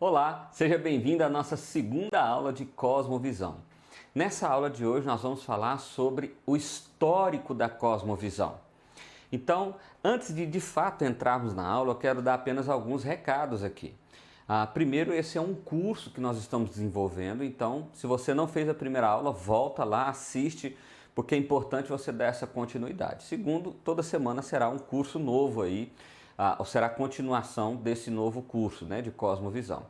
Olá, seja bem-vindo à nossa segunda aula de Cosmovisão. Nessa aula de hoje nós vamos falar sobre o histórico da cosmovisão. Então, antes de fato entrarmos na aula, eu quero dar apenas alguns recados aqui. Primeiro, esse é um curso que nós estamos desenvolvendo, então se você não fez a primeira aula, volta lá, assiste, porque é importante você dar essa continuidade. Segundo, toda semana será um curso novo aí, ou será a continuação desse novo curso, né, de Cosmovisão.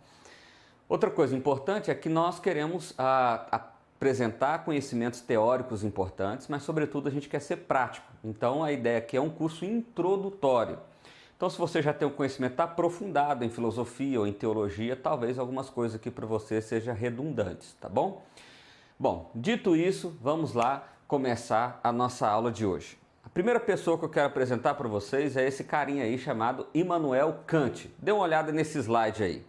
Outra coisa importante é que nós queremos apresentar conhecimentos teóricos importantes, mas sobretudo a gente quer ser prático. Então a ideia aqui é um curso introdutório. Então se você já tem um conhecimento aprofundado em filosofia ou em teologia, talvez algumas coisas aqui para você sejam redundantes, tá bom? Bom, dito isso, vamos lá começar a nossa aula de hoje. A primeira pessoa que eu quero apresentar para vocês é esse carinha aí chamado Immanuel Kant. Dê uma olhada nesse slide aí.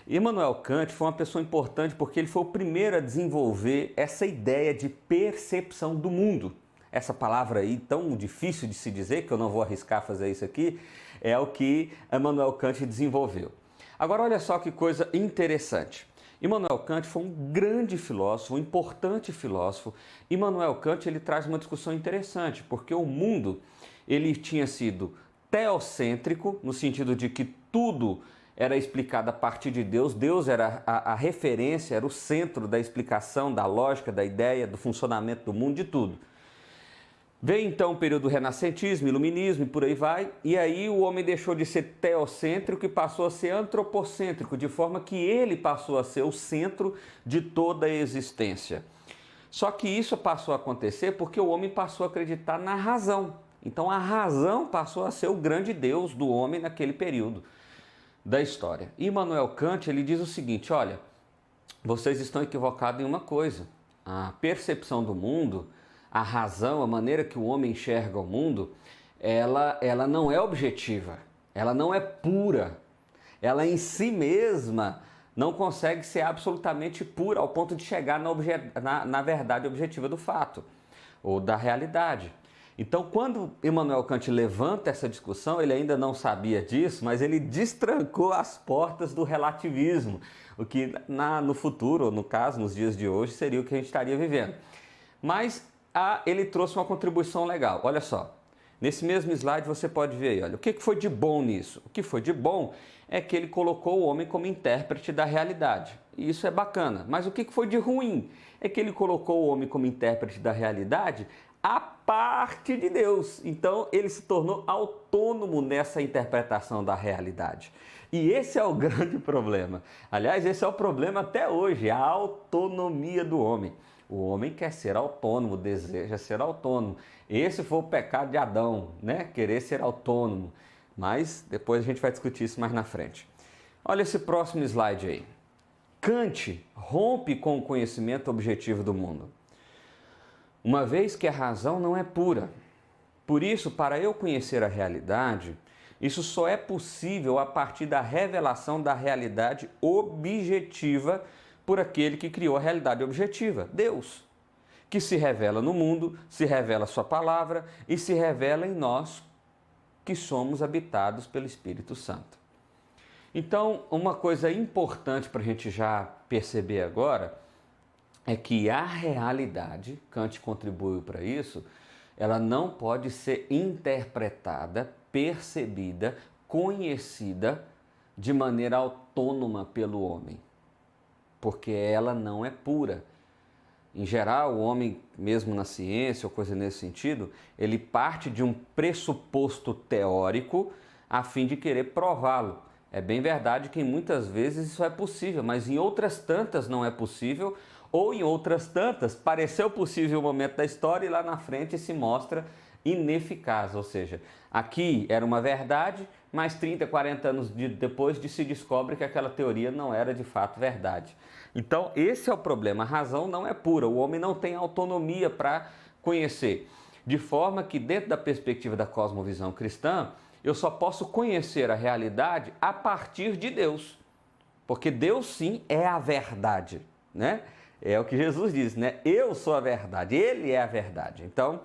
Immanuel Kant foi uma pessoa importante porque ele foi o primeiro a desenvolver essa ideia de percepção do mundo. Essa palavra aí tão difícil de se dizer, que eu não vou arriscar fazer isso aqui, é o que Immanuel Kant desenvolveu. Agora olha só que coisa interessante. Immanuel Kant foi um grande filósofo, um importante filósofo. Immanuel Kant ele traz uma discussão interessante, porque o mundo ele tinha sido teocêntrico, no sentido de que tudo era explicado a partir de Deus, Deus era a referência, era o centro da explicação, da lógica, da ideia, do funcionamento do mundo, de tudo. Veio então o período do renascentismo, iluminismo e por aí vai, e aí o homem deixou de ser teocêntrico e passou a ser antropocêntrico, de forma que ele passou a ser o centro de toda a existência. Só que isso passou a acontecer porque o homem passou a acreditar na razão. Então a razão passou a ser o grande Deus do homem naquele período da história. E Immanuel Kant ele diz o seguinte, olha, vocês estão equivocados em uma coisa, a percepção do mundo, a razão, a maneira que o homem enxerga o mundo, ela não é objetiva, ela não é pura, ela em si mesma não consegue ser absolutamente pura ao ponto de chegar na verdade objetiva do fato ou da realidade. Então, quando Immanuel Kant levanta essa discussão, ele ainda não sabia disso, mas ele destrancou as portas do relativismo, o que no futuro, ou no caso, nos dias de hoje, seria o que a gente estaria vivendo. Mas ele trouxe uma contribuição legal. Olha só, nesse mesmo slide você pode ver aí, olha, o que foi de bom nisso? O que foi de bom é que ele colocou o homem como intérprete da realidade. E isso é bacana. Mas o que foi de ruim? É que ele colocou o homem como intérprete da realidade a parte de Deus. Então ele se tornou autônomo nessa interpretação da realidade. E esse é o grande problema. Aliás, esse é o problema até hoje, a autonomia do homem. O homem quer ser autônomo, deseja ser autônomo. Esse foi o pecado de Adão, né? Querer ser autônomo. Mas depois a gente vai discutir isso mais na frente. Olha esse próximo slide aí. Kant rompe com o conhecimento objetivo do mundo, uma vez que a razão não é pura. Por isso, para eu conhecer a realidade, isso só é possível a partir da revelação da realidade objetiva por aquele que criou a realidade objetiva, Deus, que se revela no mundo, se revela a sua palavra e se revela em nós que somos habitados pelo Espírito Santo. Então, uma coisa importante para a gente já perceber agora é que a realidade, Kant contribuiu para isso, ela não pode ser interpretada, percebida, conhecida de maneira autônoma pelo homem, porque ela não é pura. Em geral, o homem, mesmo na ciência ou coisa nesse sentido, ele parte de um pressuposto teórico a fim de querer prová-lo. É bem verdade que muitas vezes isso é possível, mas em outras tantas não é possível, ou em outras tantas pareceu possível um momento da história e lá na frente se mostra ineficaz. Ou seja, aqui era uma verdade, mas 30, 40 anos depois se descobre que aquela teoria não era de fato verdade. Então esse é o problema, a razão não é pura, o homem não tem autonomia para conhecer. De forma que dentro da perspectiva da cosmovisão cristã, eu só posso conhecer a realidade a partir de Deus. Porque Deus sim é a verdade, né? É o que Jesus diz, né? Eu sou a verdade, Ele é a verdade. Então,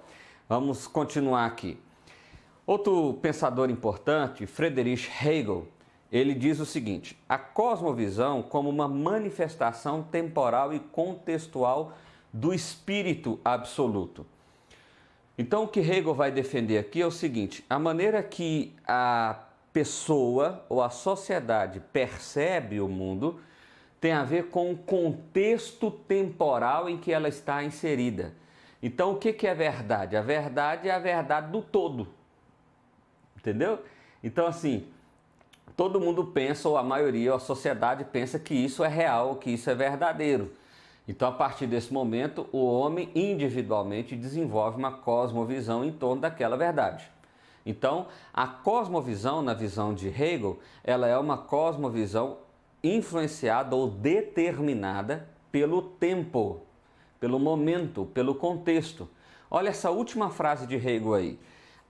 vamos continuar aqui. Outro pensador importante, Friedrich Hegel, ele diz o seguinte: a cosmovisão como uma manifestação temporal e contextual do espírito absoluto. Então, o que Hegel vai defender aqui é o seguinte: a maneira que a pessoa ou a sociedade percebe o mundo tem a ver com o contexto temporal em que ela está inserida. Então, o que é verdade? A verdade é a verdade do todo. Entendeu? Então, assim, todo mundo pensa, ou a maioria, ou a sociedade pensa que isso é real, que isso é verdadeiro. Então, a partir desse momento, o homem individualmente desenvolve uma cosmovisão em torno daquela verdade. Então, a cosmovisão, na visão de Hegel, ela é uma cosmovisão influenciada ou determinada pelo tempo, pelo momento, pelo contexto. Olha essa última frase de Hegel aí.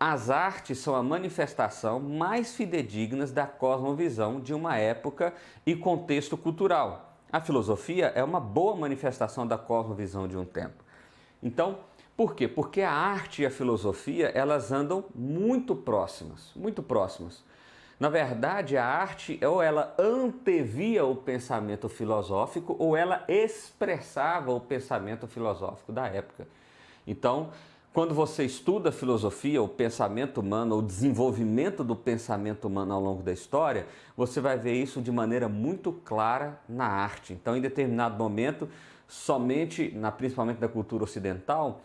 As artes são a manifestação mais fidedignas da cosmovisão de uma época e contexto cultural. A filosofia é uma boa manifestação da cosmovisão de um tempo. Então, por quê? Porque a arte e a filosofia, elas andam muito próximas, muito próximas. Na verdade, a arte ou ela antevia o pensamento filosófico ou ela expressava o pensamento filosófico da época. Então, quando você estuda filosofia, o pensamento humano, o desenvolvimento do pensamento humano ao longo da história, você vai ver isso de maneira muito clara na arte. Então, em determinado momento, principalmente na cultura ocidental,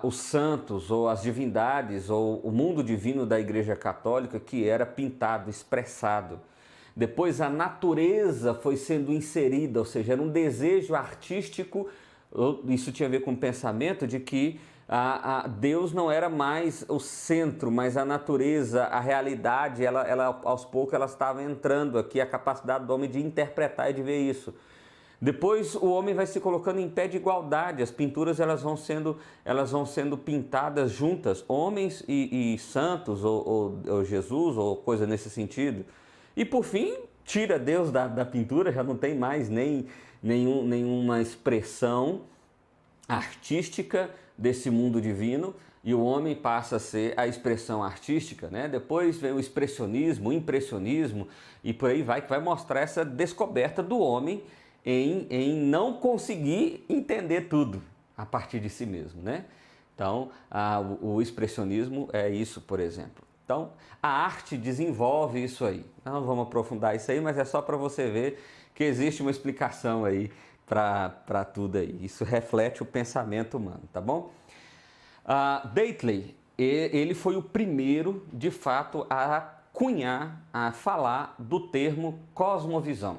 os santos ou as divindades ou o mundo divino da Igreja Católica que era pintado, expressado. Depois a natureza foi sendo inserida, ou seja, era um desejo artístico, isso tinha a ver com o pensamento de que Deus não era mais o centro, mas a natureza, a realidade, ela aos poucos ela estava entrando aqui, a capacidade do homem de interpretar e de ver isso. Depois o homem vai se colocando em pé de igualdade, as pinturas elas vão sendo pintadas juntas, homens e santos, ou Jesus, ou coisa nesse sentido. E por fim, tira Deus da pintura, já não tem mais nenhuma expressão artística desse mundo divino, e o homem passa a ser a expressão artística, né? Depois vem o expressionismo, o impressionismo, e por aí vai, que vai mostrar essa descoberta do homem em não conseguir entender tudo a partir de si mesmo, né? Então, o expressionismo é isso, por exemplo. Então, a arte desenvolve isso aí. Não vamos aprofundar isso aí, mas é só para você ver que existe uma explicação aí para tudo aí. Isso reflete o pensamento humano, tá bom? Deitley, ele foi o primeiro, de fato, a cunhar, a falar do termo cosmovisão,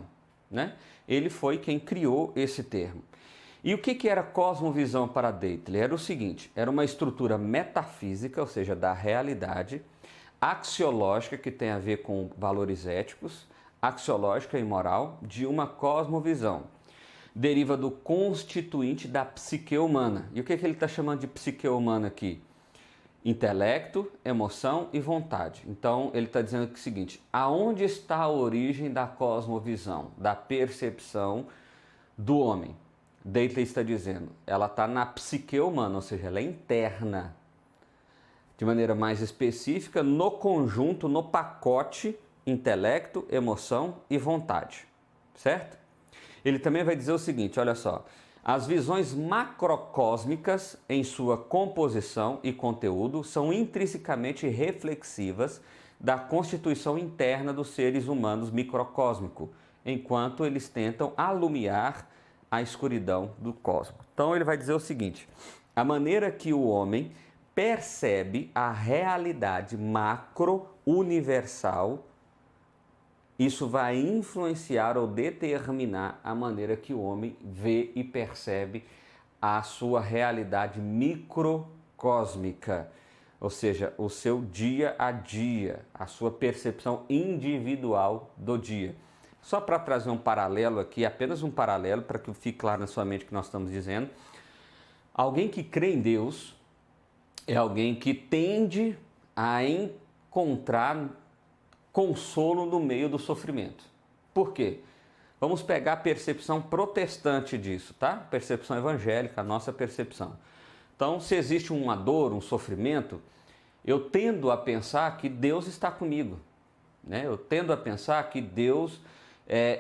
né? Ele foi quem criou esse termo. E o que era cosmovisão para Deitley? Era o seguinte: era uma estrutura metafísica, ou seja, da realidade, axiológica, que tem a ver com valores éticos, axiológica e moral, de uma cosmovisão. Deriva do constituinte da psique humana. E o que ele está chamando de psique humana aqui? Intelecto, emoção e vontade. Então, ele está dizendo o seguinte: aonde está a origem da cosmovisão, da percepção do homem? Deitley está dizendo, ela está na psique humana, ou seja, ela é interna. De maneira mais específica, no conjunto, no pacote, intelecto, emoção e vontade. Certo? Ele também vai dizer o seguinte, olha só: as visões macrocósmicas em sua composição e conteúdo são intrinsecamente reflexivas da constituição interna dos seres humanos microcósmico, enquanto eles tentam alumiar a escuridão do cosmos. Então ele vai dizer o seguinte: a maneira que o homem percebe a realidade macro-universal, isso vai influenciar ou determinar a maneira que o homem vê e percebe a sua realidade microcósmica, ou seja, o seu dia a dia, a sua percepção individual do dia. Só para trazer um paralelo aqui, apenas um paralelo, para que fique claro na sua mente o que nós estamos dizendo. Alguém que crê em Deus é alguém que tende a encontrar consolo no meio do sofrimento. Por quê? Vamos pegar a percepção protestante disso, tá? Percepção evangélica, a nossa percepção. Então, se existe uma dor, um sofrimento, eu tendo a pensar que Deus está comigo. né? Eu tendo a pensar que Deus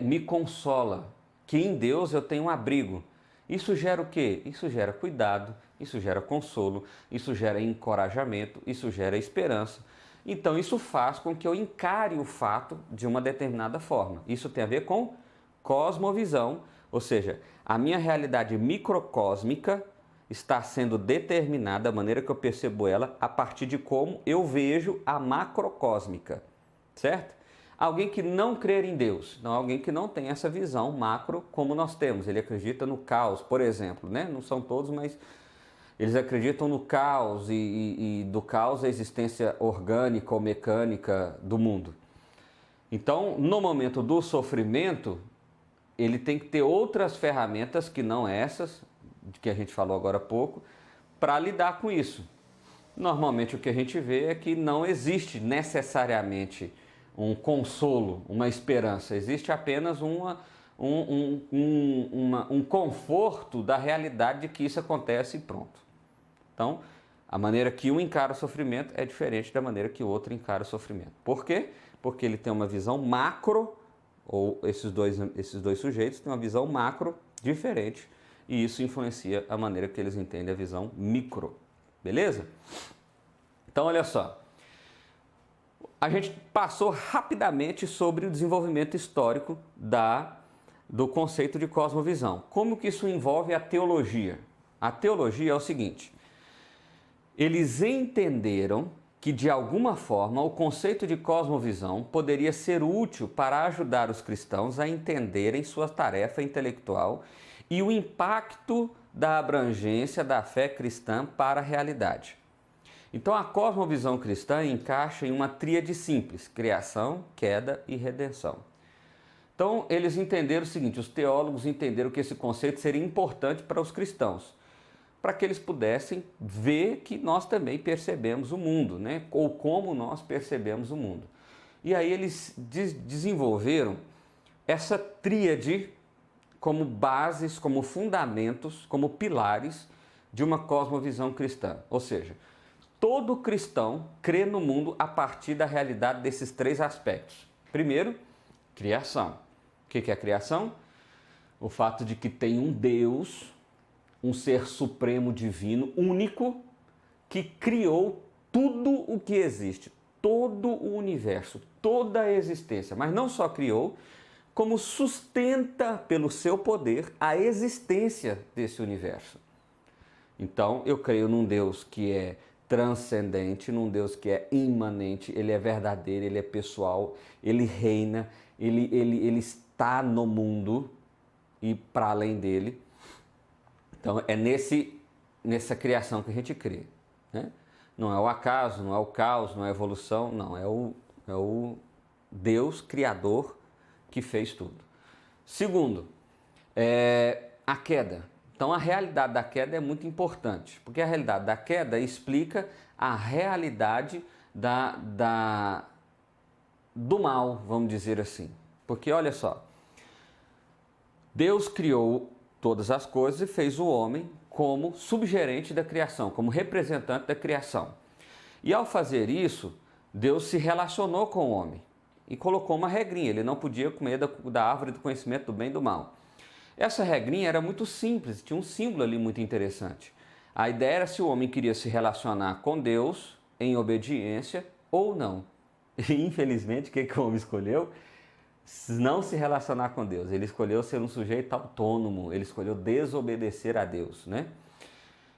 me consola, que em Deus eu tenho um abrigo. Isso gera o quê? Isso gera cuidado, isso gera consolo, isso gera encorajamento, isso gera esperança. Então isso faz com que eu encare o fato de uma determinada forma. Isso tem a ver com cosmovisão, ou seja, a minha realidade microcósmica está sendo determinada, a maneira que eu percebo ela, a partir de como eu vejo a macrocósmica, certo? Alguém que não crer em Deus, não, alguém que não tem essa visão macro como nós temos, ele acredita no caos, por exemplo, né? Não são todos, mas eles acreditam no caos e do caos a existência orgânica ou mecânica do mundo. Então, no momento do sofrimento, ele tem que ter outras ferramentas que não essas, de que a gente falou agora há pouco, para lidar com isso. Normalmente o que a gente vê é que não existe necessariamente um consolo, uma esperança, existe apenas um conforto da realidade de que isso acontece e pronto. Então, a maneira que um encara o sofrimento é diferente da maneira que o outro encara o sofrimento. Por quê? Porque ele tem uma visão macro, ou esses dois sujeitos têm uma visão macro diferente, e isso influencia a maneira que eles entendem a visão micro. Beleza? Então, olha só. A gente passou rapidamente sobre o desenvolvimento histórico do conceito de cosmovisão. Como que isso envolve a teologia? A teologia é o seguinte: eles entenderam que, de alguma forma, o conceito de cosmovisão poderia ser útil para ajudar os cristãos a entenderem sua tarefa intelectual e o impacto da abrangência da fé cristã para a realidade. Então, a cosmovisão cristã encaixa em uma tríade simples: criação, queda e redenção. Então, eles entenderam o seguinte, os teólogos entenderam que esse conceito seria importante para os cristãos, para que eles pudessem ver que nós também percebemos o mundo, né? Ou como nós percebemos o mundo. E aí eles desenvolveram essa tríade como bases, como fundamentos, como pilares de uma cosmovisão cristã. Ou seja, todo cristão crê no mundo a partir da realidade desses três aspectos. Primeiro, criação. O que é a criação? O fato de que tem um Deus, um ser supremo divino, único, que criou tudo o que existe, todo o universo, toda a existência, mas não só criou, como sustenta pelo seu poder a existência desse universo. Então, eu creio num Deus que é transcendente, num Deus que é imanente, ele é verdadeiro, ele é pessoal, ele reina, ele está no mundo e para além dele. Então, é nessa criação que a gente crê, né? Não é o acaso, não é o caos, não é a evolução, não, é o Deus Criador que fez tudo. Segundo, a queda. Então, a realidade da queda é muito importante, porque a realidade da queda explica a realidade do mal, vamos dizer assim. Porque, olha só, Deus criou todas as coisas e fez o homem como subgerente da criação, como representante da criação. E ao fazer isso, Deus se relacionou com o homem e colocou uma regrinha: ele não podia comer da árvore do conhecimento do bem e do mal. Essa regrinha era muito simples, tinha um símbolo ali muito interessante. A ideia era se o homem queria se relacionar com Deus em obediência ou não. E infelizmente, o que o homem escolheu? Não se relacionar com Deus. Ele escolheu ser um sujeito autônomo, ele escolheu desobedecer a Deus, né?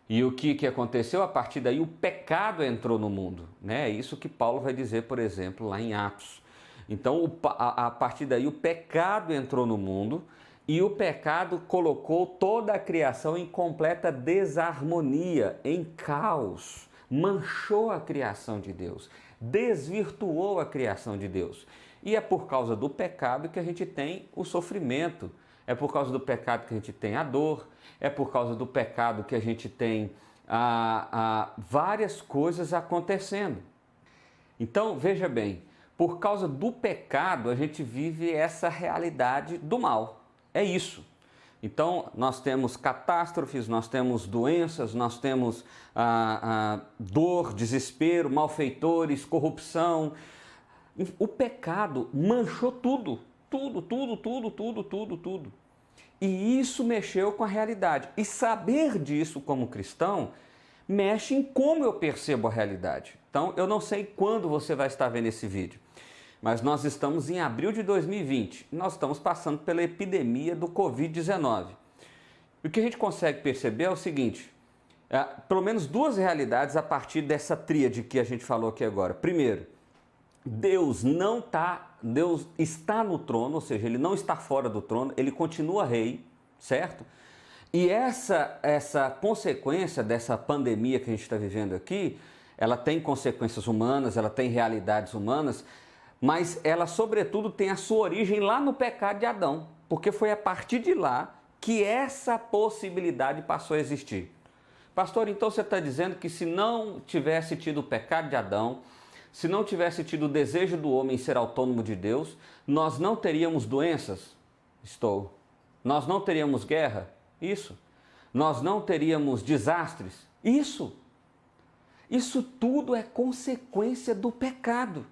E o que aconteceu? A partir daí o pecado entrou no mundo, né? É isso que Paulo vai dizer, por exemplo, lá em Atos. Então, a partir daí o pecado entrou no mundo e o pecado colocou toda a criação em completa desarmonia, em caos, manchou a criação de Deus, desvirtuou a criação de Deus. E é por causa do pecado que a gente tem o sofrimento, é por causa do pecado que a gente tem a dor, é por causa do pecado que a gente tem várias coisas acontecendo. Então, veja bem, por causa do pecado a gente vive essa realidade do mal, é isso. Então, nós temos catástrofes, nós temos doenças, nós temos dor, desespero, malfeitores, corrupção, O pecado manchou tudo, tudo, tudo, tudo, tudo, tudo, tudo. E isso mexeu com a realidade. E saber disso como cristão mexe em como eu percebo a realidade. Então, eu não sei quando você vai estar vendo esse vídeo, mas nós estamos em abril de 2020. Nós estamos passando pela epidemia do Covid-19. O que a gente consegue perceber é o seguinte, pelo menos duas realidades a partir dessa tríade que a gente falou aqui agora. Primeiro, Deus está no trono, ou seja, ele não está fora do trono, ele continua rei, certo? E essa consequência dessa pandemia que a gente está vivendo aqui, ela tem consequências humanas, ela tem realidades humanas, mas ela, sobretudo, tem a sua origem lá no pecado de Adão, porque foi a partir de lá que essa possibilidade passou a existir. Pastor, então você está dizendo que se não tivesse tido o pecado de Adão, se não tivesse tido o desejo do homem em ser autônomo de Deus, nós não teríamos doenças? Estou. Nós não teríamos guerra? Isso. Nós não teríamos desastres? Isso. Isso tudo é consequência do pecado.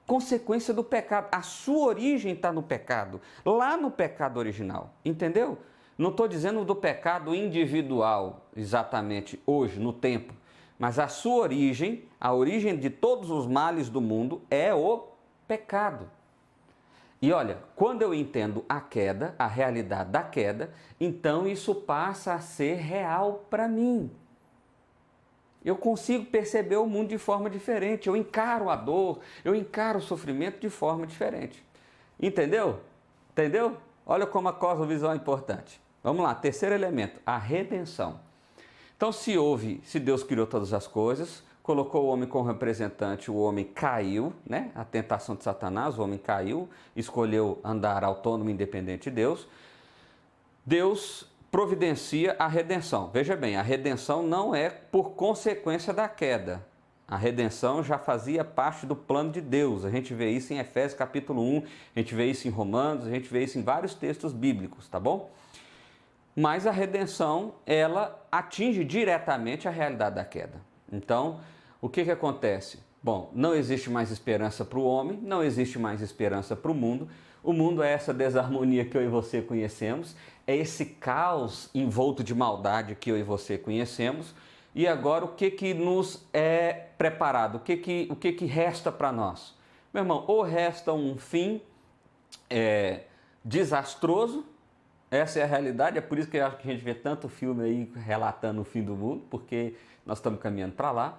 Consequência do pecado. A sua origem está no pecado, lá no pecado original. Entendeu? Não estou dizendo do pecado individual, exatamente hoje, no tempo. Mas a sua origem, a origem de todos os males do mundo é o pecado. E olha, quando eu entendo a queda, a realidade da queda, então isso passa a ser real para mim. Eu consigo perceber o mundo de forma diferente, eu encaro a dor, eu encaro o sofrimento de forma diferente. Entendeu? Entendeu? Olha como a cosmovisão é importante. Vamos lá, terceiro elemento, a redenção. Então, se Deus criou todas as coisas, colocou o homem como representante, o homem caiu, né? A tentação de Satanás, o homem caiu, escolheu andar autônomo, independente de Deus. Deus providencia a redenção. Veja bem, a redenção não é por consequência da queda. A redenção já fazia parte do plano de Deus. A gente vê isso em Efésios capítulo 1, a gente vê isso em Romanos, a gente vê isso em vários textos bíblicos, tá bom? Mas a redenção, ela atinge diretamente a realidade da queda. Então, o que acontece? Bom, não existe mais esperança para o homem, não existe mais esperança para o mundo. O mundo é essa desarmonia que eu e você conhecemos, é esse caos envolto de maldade que eu e você conhecemos. E agora, o que nos é preparado? O que resta para nós? Meu irmão, ou resta um fim desastroso. Essa é a realidade, é por isso que eu acho que a gente vê tanto filme aí relatando o fim do mundo, porque nós estamos caminhando para lá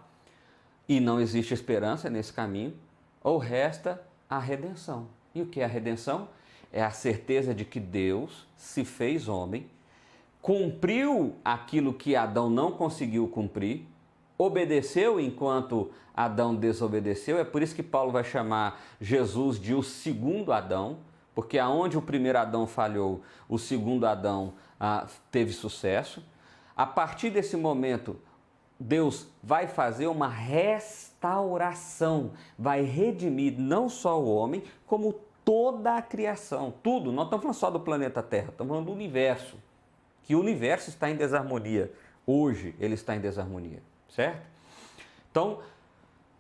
e não existe esperança nesse caminho, ou resta a redenção. E o que é a redenção? É a certeza de que Deus se fez homem, cumpriu aquilo que Adão não conseguiu cumprir, obedeceu enquanto Adão desobedeceu, é por isso que Paulo vai chamar Jesus de o segundo Adão, porque aonde o primeiro Adão falhou, o segundo Adão teve sucesso. A partir desse momento, Deus vai fazer uma restauração, vai redimir não só o homem, como toda a criação, tudo. Não estamos falando só do planeta Terra, estamos falando do universo, que o universo está em desarmonia. Hoje ele está em desarmonia, certo? Então,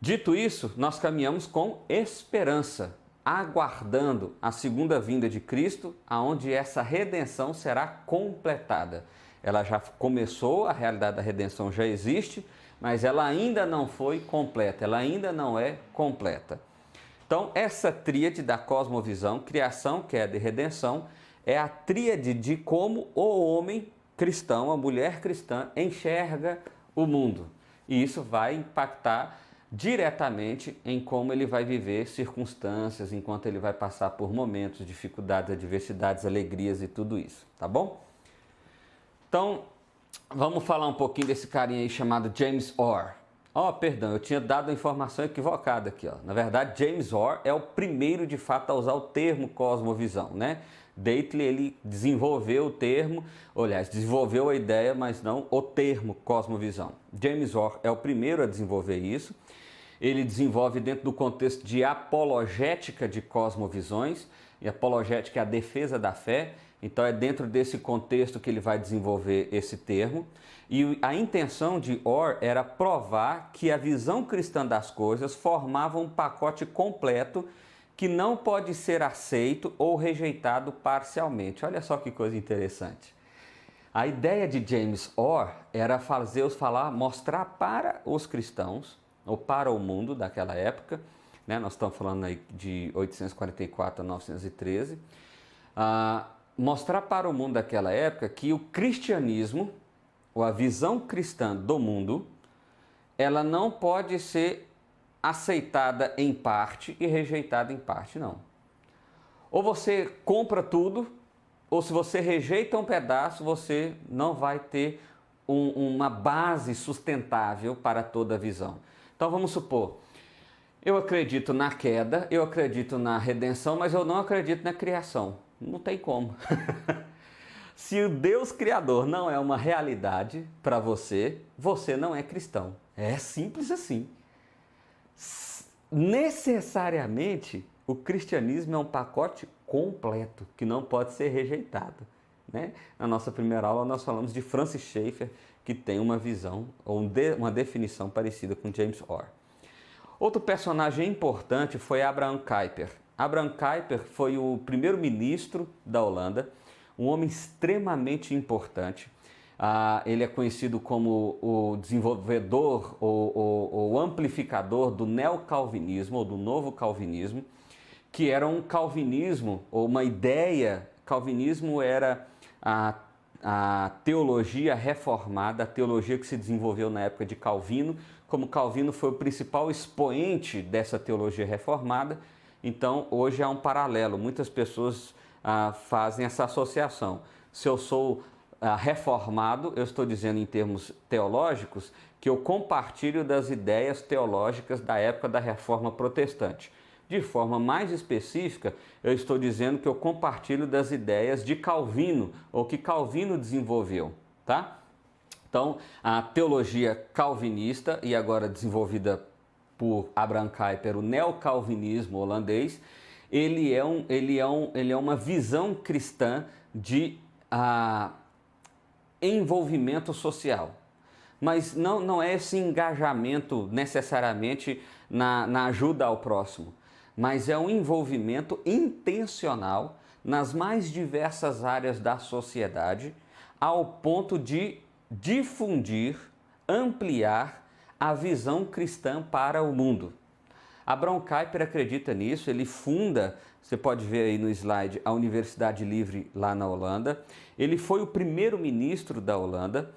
dito isso, nós caminhamos com esperança, aguardando a segunda vinda de Cristo, aonde essa redenção será completada. Ela já começou, a realidade da redenção já existe, mas ela ainda não foi completa, ela ainda não é completa. Então, essa tríade da cosmovisão, criação, queda e redenção, é a tríade de como o homem cristão, a mulher cristã, enxerga o mundo. E isso vai impactar diretamente em como ele vai viver circunstâncias, enquanto ele vai passar por momentos, dificuldades, adversidades, alegrias e tudo isso, tá bom? Então, vamos falar um pouquinho desse carinha aí chamado James Orr. Perdão, eu tinha dado a informação equivocada aqui, ó. Na verdade, James Orr é o primeiro, de fato, a usar o termo cosmovisão, né? Deitley, ele desenvolveu o termo, aliás, desenvolveu a ideia, mas não o termo cosmovisão. James Orr é o primeiro a desenvolver isso. Ele desenvolve dentro do contexto de apologética de cosmovisões, e apologética é a defesa da fé. Então é dentro desse contexto que ele vai desenvolver esse termo. E a intenção de Orr era provar que a visão cristã das coisas formava um pacote completo que não pode ser aceito ou rejeitado parcialmente. Olha só que coisa interessante. A ideia de James Orr era mostrar para os cristãos, ou para o mundo daquela época, né? Nós estamos falando aí de 844 a 913, mostrar para o mundo daquela época que o cristianismo, ou a visão cristã do mundo, ela não pode ser aceitada em parte e rejeitada em parte, não. Ou você compra tudo, ou se você rejeita um pedaço, você não vai ter uma base sustentável para toda a visão. Então vamos supor, eu acredito na queda, eu acredito na redenção, mas eu não acredito na criação. Não tem como. Se o Deus Criador não é uma realidade para você, você não é cristão. É simples assim. Necessariamente, o cristianismo é um pacote completo, que não pode ser rejeitado, né? Na nossa primeira aula nós falamos de Francis Schaeffer, que tem uma visão, ou uma definição parecida com James Orr. Outro personagem importante foi Abraham Kuyper. Abraham Kuyper foi o primeiro-ministro da Holanda, um homem extremamente importante. Ele é conhecido como o desenvolvedor ou amplificador do neocalvinismo, ou do novo calvinismo, que era um calvinismo, ou uma ideia. Calvinismo era a teologia reformada, a teologia que se desenvolveu na época de Calvino. Como Calvino foi o principal expoente dessa teologia reformada, então hoje há um paralelo. Muitas pessoas fazem essa associação. Se eu sou reformado, eu estou dizendo em termos teológicos que eu compartilho das ideias teológicas da época da Reforma Protestante. De forma mais específica, eu estou dizendo que eu compartilho das ideias de Calvino, ou que Calvino desenvolveu, tá? Então, a teologia calvinista, e agora desenvolvida por Abraham Kuyper, o neocalvinismo holandês, ele é uma visão cristã de envolvimento social. Mas não é esse engajamento necessariamente na ajuda ao próximo, mas é um envolvimento intencional nas mais diversas áreas da sociedade, ao ponto de difundir, ampliar a visão cristã para o mundo. Abraham Kuyper acredita nisso, ele funda, você pode ver aí no slide, a Universidade Livre lá na Holanda. Ele foi o primeiro-ministro da Holanda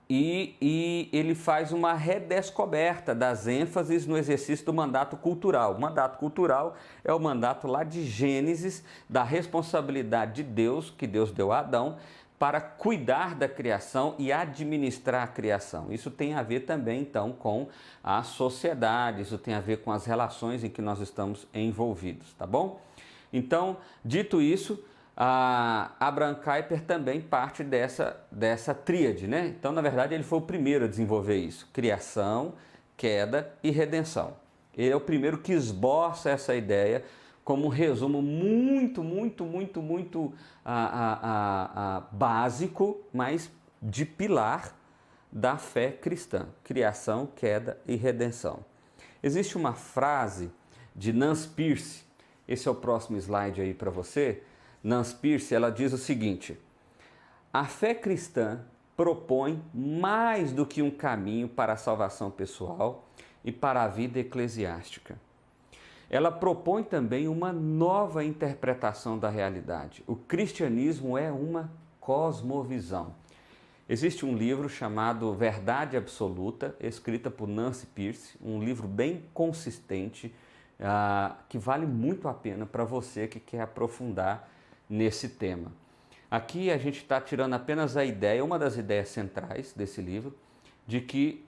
e ele faz uma redescoberta das ênfases no exercício do mandato cultural. O mandato cultural é o mandato lá de Gênesis, da responsabilidade de Deus, que Deus deu a Adão, para cuidar da criação e administrar a criação. Isso tem a ver também, então, com a sociedade, isso tem a ver com as relações em que nós estamos envolvidos, tá bom? Então, dito isso, Abraham Kuyper também parte dessa tríade, né? Então, na verdade, ele foi o primeiro a desenvolver isso: criação, queda e redenção. Ele é o primeiro que esboça essa ideia como um resumo muito básico, mas de pilar da fé cristã: criação, queda e redenção. Existe uma frase de Nancy Pearce, esse é o próximo slide aí para você. Nancy Pearce, ela diz o seguinte: a fé cristã propõe mais do que um caminho para a salvação pessoal e para a vida eclesiástica. Ela propõe também uma nova interpretação da realidade. O cristianismo é uma cosmovisão. Existe um livro chamado Verdade Absoluta, escrita por Nancy Pearce, um livro bem consistente, que vale muito a pena para você que quer aprofundar nesse tema. Aqui a gente está tirando apenas a ideia, uma das ideias centrais desse livro, de que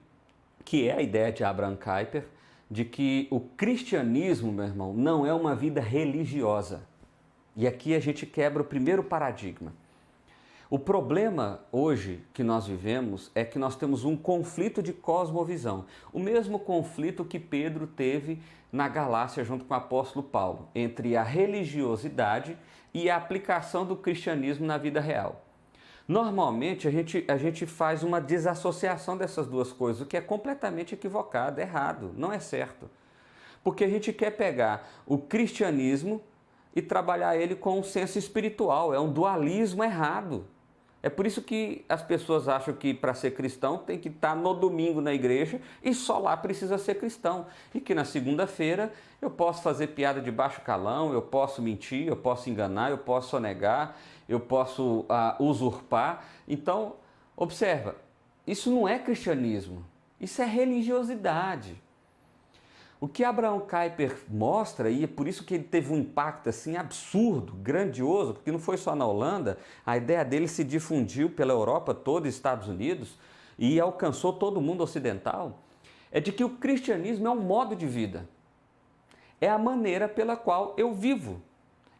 é a ideia de Abraham Kuyper, de que o cristianismo, meu irmão, não é uma vida religiosa. E aqui a gente quebra o primeiro paradigma. O problema hoje que nós vivemos é que nós temos um conflito de cosmovisão. O mesmo conflito que Pedro teve na Galácia junto com o apóstolo Paulo, entre a religiosidade e a aplicação do cristianismo na vida real. Normalmente a gente faz uma desassociação dessas duas coisas, o que é completamente equivocado, errado, não é certo. Porque a gente quer pegar o cristianismo e trabalhar ele com um senso espiritual, é um dualismo errado. É por isso que as pessoas acham que para ser cristão tem que estar no domingo na igreja e só lá precisa ser cristão. E que na segunda-feira eu posso fazer piada de baixo calão, eu posso mentir, eu posso enganar, eu posso sonegar, eu posso usurpar. Então, observa, isso não é cristianismo, isso é religiosidade. O que Abraham Kuyper mostra, e é por isso que ele teve um impacto assim absurdo, grandioso, porque não foi só na Holanda, a ideia dele se difundiu pela Europa toda, Estados Unidos, e alcançou todo o mundo ocidental, é de que o cristianismo é um modo de vida. É a maneira pela qual eu vivo.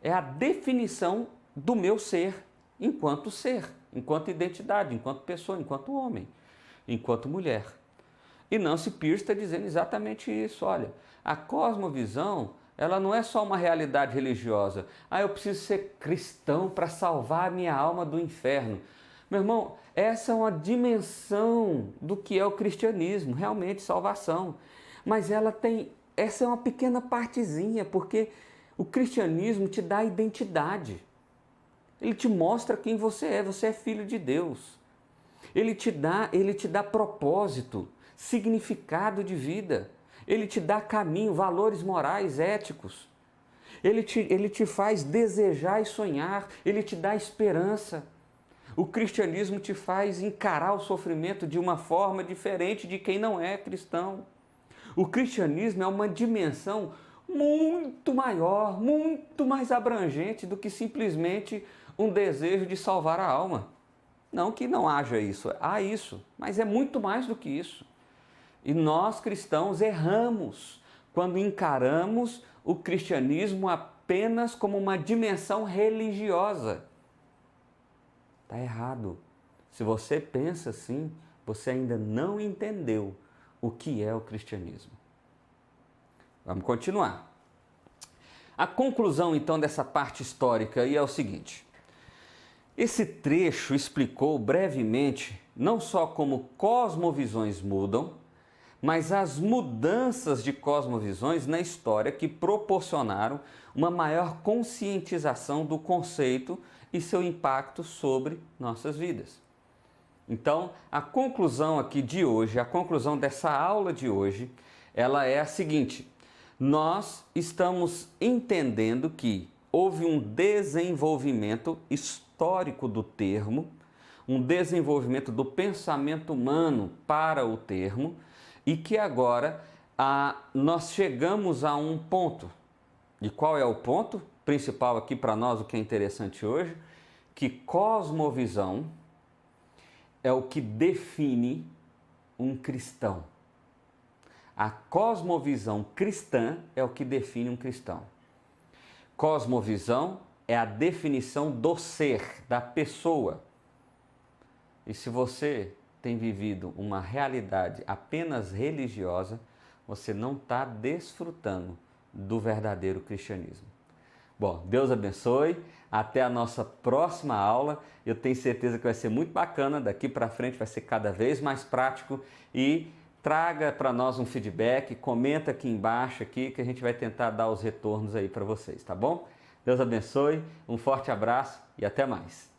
É a definição do meu ser, enquanto identidade, enquanto pessoa, enquanto homem, enquanto mulher. E Nancy Pierce está dizendo exatamente isso. Olha, a cosmovisão, ela não é só uma realidade religiosa. Eu preciso ser cristão para salvar a minha alma do inferno. Meu irmão, essa é uma dimensão do que é o cristianismo, realmente salvação. Mas essa é uma pequena partezinha, porque o cristianismo te dá identidade. Ele te mostra quem você é filho de Deus. Ele te dá propósito, significado de vida, ele te dá caminho, valores morais, éticos, ele te faz desejar e sonhar, ele te dá esperança. O cristianismo te faz encarar o sofrimento de uma forma diferente de quem não é cristão. O cristianismo é uma dimensão muito maior, muito mais abrangente do que simplesmente um desejo de salvar a alma. Não que não haja isso, há isso, mas é muito mais do que isso. E nós cristãos erramos quando encaramos o cristianismo apenas como uma dimensão religiosa. Está errado. Se você pensa assim, você ainda não entendeu o que é o cristianismo. Vamos continuar. A conclusão então dessa parte histórica aí é o seguinte. Esse trecho explicou brevemente não só como cosmovisões mudam, mas as mudanças de cosmovisões na história que proporcionaram uma maior conscientização do conceito e seu impacto sobre nossas vidas. Então, a conclusão aqui de hoje, a conclusão dessa aula de hoje, ela é a seguinte: nós estamos entendendo que houve um desenvolvimento histórico do termo, um desenvolvimento do pensamento humano para o termo, e que agora nós chegamos a um ponto. E qual é o ponto principal aqui para nós, o que é interessante hoje? Que cosmovisão é o que define um cristão. A cosmovisão cristã é o que define um cristão. Cosmovisão é a definição do ser, da pessoa. E se você tem vivido uma realidade apenas religiosa, você não está desfrutando do verdadeiro cristianismo. Bom, Deus abençoe, até a nossa próxima aula. Eu tenho certeza que vai ser muito bacana, daqui para frente vai ser cada vez mais prático e traga para nós um feedback, comenta aqui embaixo aqui, que a gente vai tentar dar os retornos aí para vocês, tá bom? Deus abençoe, um forte abraço e até mais.